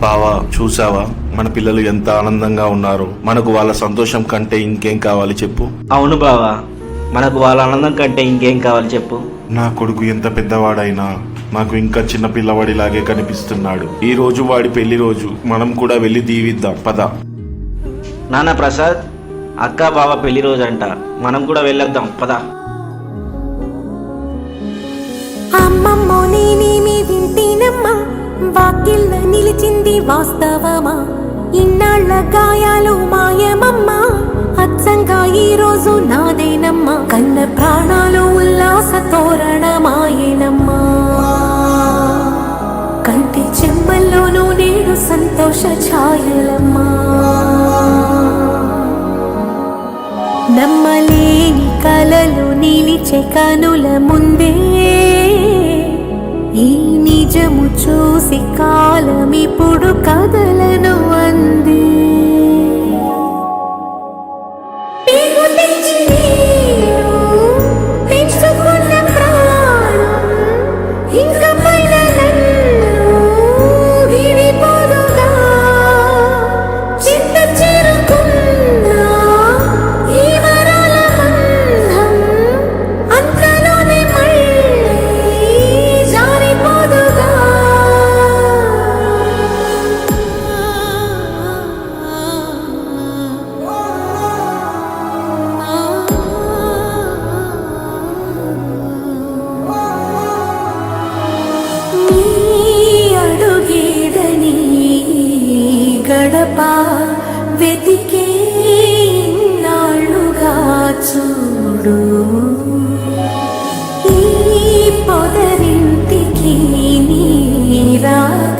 బావా, చూసావా మన పిల్లలు ఎంత ఆనందంగా ఉన్నారు. మనకు వాళ్ళ సంతోషం కంటే ఇంకేం కావాలి చెప్పు. అవును బావా, మనకు వాళ్ళ ఆనందం కంటే ఇంకేం కావాలి చెప్పు. నా కొడుకు ఎంత పెద్దవాడైనా నాకు ఇంకా చిన్న పిల్లవాడిలాగే కనిపిస్తున్నాడు. ఈ రోజు వాడి పెళ్లి రోజు, మనం కూడా వెళ్ళి దీవిద్దాం పద. నాన్న ప్రసాద్, అక్క బావ పెళ్లి రోజు అంట, మనం కూడా వెళ్ళొద్దాం పద. అమ్మమ్మో నేనేమి వింటేనమ్మా, వాకిళ్ళ నిలిచింది వాస్తవమా, ఇన్నాళ్ళ గాయాలు మాయమమ్మా, అచ్చంగా ఈ రోజు నాదేనమ్మా, కన్న ప్రాణాలు ఉల్లాస తోరణమాయేనమ్మా, కంటి చెమ్మల్లోనూ నేడు సంతోష ఛాయలమ్మా, నమ్మలేని కలలు నిలిచే కనుల ముందే ఈ నిజము చూసి కాలమిప్పుడు కదలను అంది. గడప వెతికే నాళ్ళుగా చూడు, ఈ పొదరింటికి నీరాక